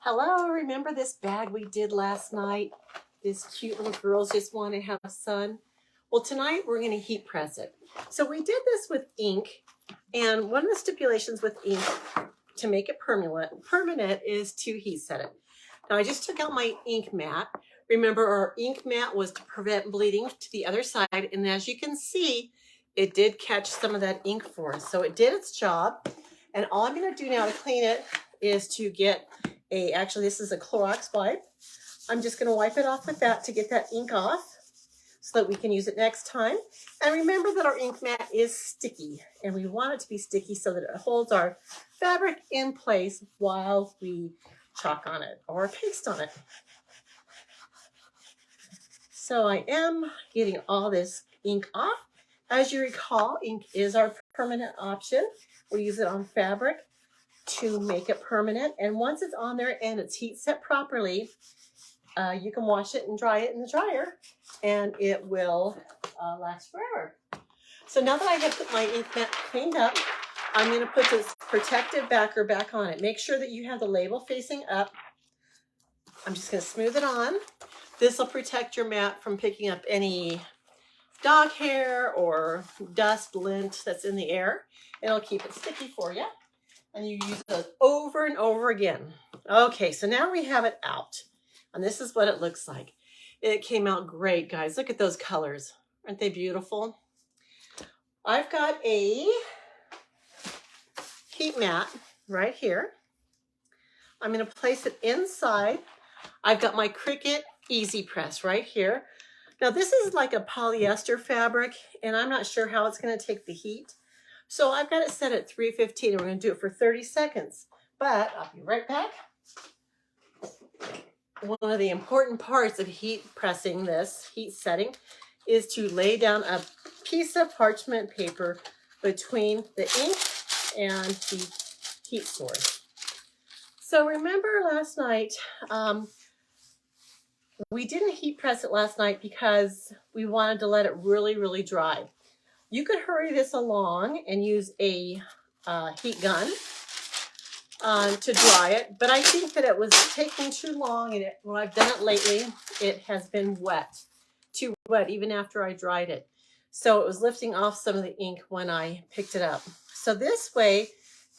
Hello, remember this bag we did last night? This cute little girls just want to have sun. Well, tonight we're going to heat press it. So we did this with ink, and one of the stipulations with ink to make it permanent is to heat set it. Now I just took out my ink mat. Remember, our ink mat was to prevent bleeding to the other side, and as you can see, it did catch some of that ink for us. So it did its job, and all I'm going to do now to clean it is to get actually this is a Clorox wipe. I'm just going to wipe it off with that to get that ink off so that we can use it next time. And remember that our ink mat is sticky, and we want it to be sticky so that it holds our fabric in place while we chalk on it or paste on it. So I am getting all this ink off. As you recall, ink is our permanent option. We use it on fabric to make it permanent, and once it's on there and it's heat set properly, you can wash it and dry it in the dryer and it will last forever. So now that I have put my ink mat cleaned up, I'm going to put this protective backer back on it. Make sure that you have the label facing up. I'm just going to smooth it on. This will protect your mat from picking up any dog hair or dust, lint that's in the air. It'll keep it sticky for you. And you use those over and over again. Okay, so now we have it out. And this is what it looks like. It came out great, guys. Look at those colors. Aren't they beautiful? I've got a heat mat right here. I'm going to place it inside. I've got my Cricut Easy Press right here. Now this is like a polyester fabric, and I'm not sure how it's going to take the heat. So I've got it set at 315, and we're going to do it for 30 seconds. But I'll be right back. One of the important parts of heat pressing this, heat setting, is to lay down a piece of parchment paper between the ink and the heat source. So remember last night, we didn't heat press it last night because we wanted to let it really, really dry. You could hurry this along and use a heat gun to dry it, but I think that it was taking too long, and when I've done it lately, it has been wet, too wet even after I dried it. So it was lifting off some of the ink when I picked it up. So this way,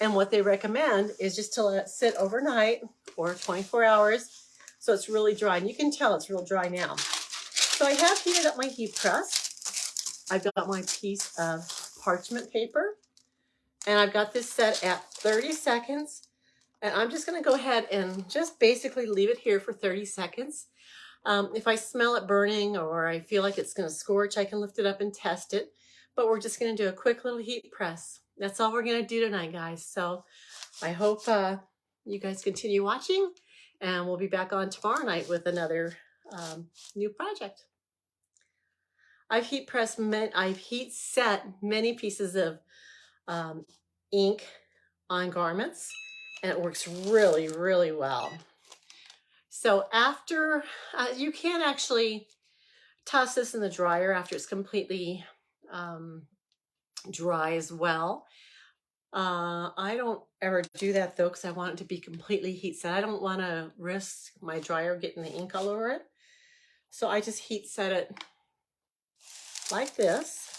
and what they recommend is just to let it sit overnight or 24 hours so it's really dry. And you can tell it's real dry now. So I have heated up my heat press. I've got my piece of parchment paper, and I've got this set at 30 seconds. And I'm just going to go ahead and just basically leave it here for 30 seconds. If I smell it burning or I feel like it's going to scorch, I can lift it up and test it. But we're just going to do a quick little heat press. That's all we're going to do tonight, guys. So I hope you guys continue watching, and we'll be back on tomorrow night with another new project. I've heat set many pieces of ink on garments, and it works really, really well. So after, you can actually toss this in the dryer after it's completely dry as well. I don't ever do that though, because I want it to be completely heat set. I don't want to risk my dryer getting the ink all over it. So I just heat set it like this.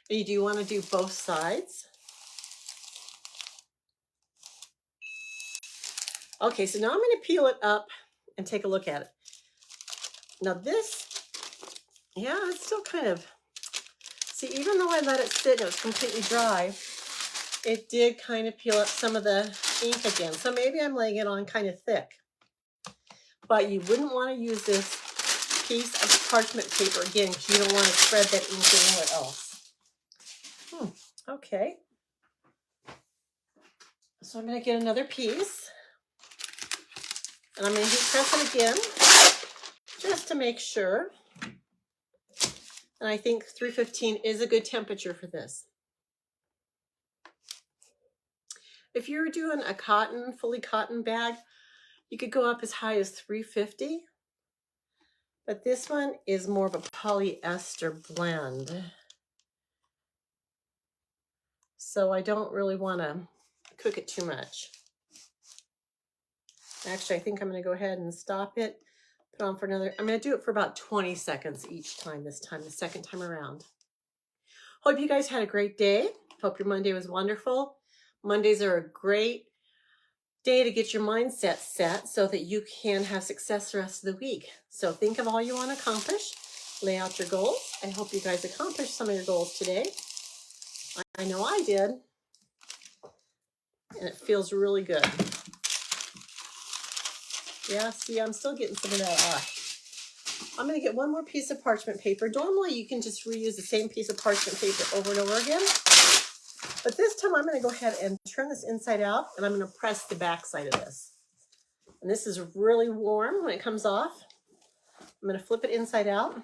And you do want to do both sides. Okay, so now I'm going to peel it up and take a look at it. Now this, yeah, it's still kind of, see, even though I let it sit and it was completely dry, it did kind of peel up some of the ink again. So maybe I'm laying it on kind of thick. But you wouldn't want to use this piece of parchment paper again, because you don't want to spread that ink anywhere else. Okay. So I'm going to get another piece, and I'm going to heat press it again just to make sure. And I think 315 is a good temperature for this. If you're doing a fully cotton bag, you could go up as high as 350. But this one is more of a polyester blend. So I don't really want to cook it too much. Actually, I think I'm going to go ahead and stop it. Put on for another, I'm going to do it for about 20 seconds each time this time, the second time around. Hope you guys had a great day. Hope your Monday was wonderful. Mondays are a great day to get your mindset set so that you can have success the rest of the week. So think of all you want to accomplish. Lay out your goals. I hope you guys accomplished some of your goals today. I know I did. And it feels really good. Yeah, see, I'm still getting some of that. I'm going to get one more piece of parchment paper. Normally, you can just reuse the same piece of parchment paper over and over again. But this time, I'm going to go ahead and turn this inside out, and I'm going to press the back side of this. And this is really warm when it comes off. I'm going to flip it inside out.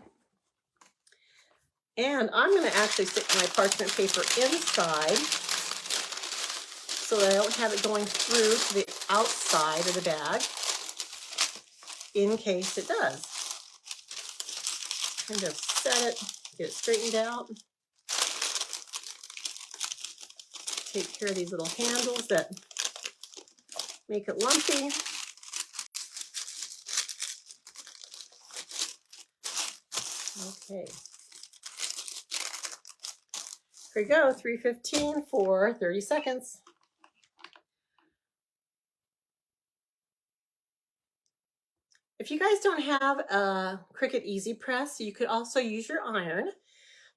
And I'm going to actually stick my parchment paper inside so that I don't have it going through to the outside of the bag in case it does. Kind of set it, get it straightened out. Take care of these little handles that make it lumpy. Okay. Here we go, 3:15 for 30 seconds. If you guys don't have a Cricut Easy Press, you could also use your iron.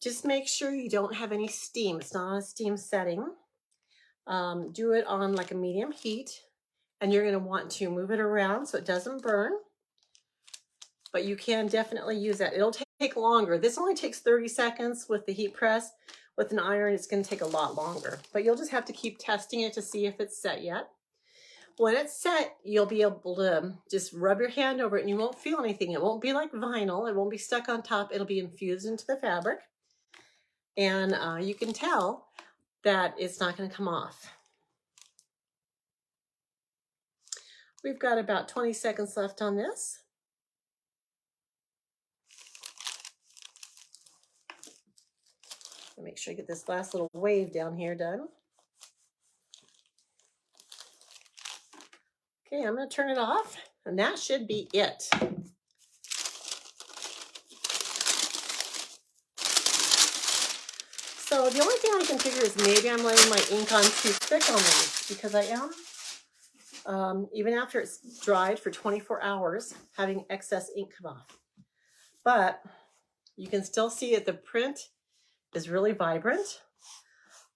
Just make sure you don't have any steam. It's not on a steam setting. Do it on like a medium heat, and you're going to want to move it around so it doesn't burn. But you can definitely use that. It'll take longer. This only takes 30 seconds with the heat press. With an iron, it's going to take a lot longer. But you'll just have to keep testing it to see if it's set yet. When it's set, you'll be able to just rub your hand over it and you won't feel anything. It won't be like vinyl. It won't be stuck on top. It'll be infused into the fabric. And you can tell that it's not going to come off. We've got about 20 seconds left on this. Make sure I get this last little wave down here done. Okay, I'm going to turn it off, and that should be it. So the only thing I can figure is maybe I'm letting my ink on too thick on these, because I am, even after it's dried for 24 hours, having excess ink come off. But you can still see that the print is really vibrant.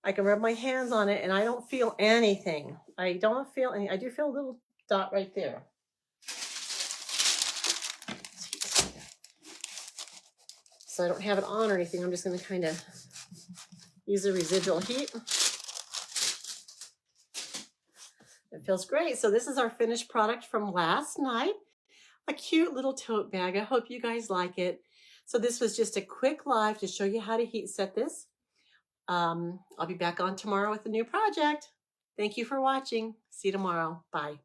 I can rub my hands on it and I don't feel anything. I don't feel any. I do feel a little dot right there. So I don't have it on or anything. I'm just going to kind of use the residual heat. It feels great. So this is our finished product from last night. A cute little tote bag. I hope you guys like it. So this was just a quick live to show you how to heat set this. I'll be back on tomorrow with a new project. Thank you for watching. See you tomorrow. Bye.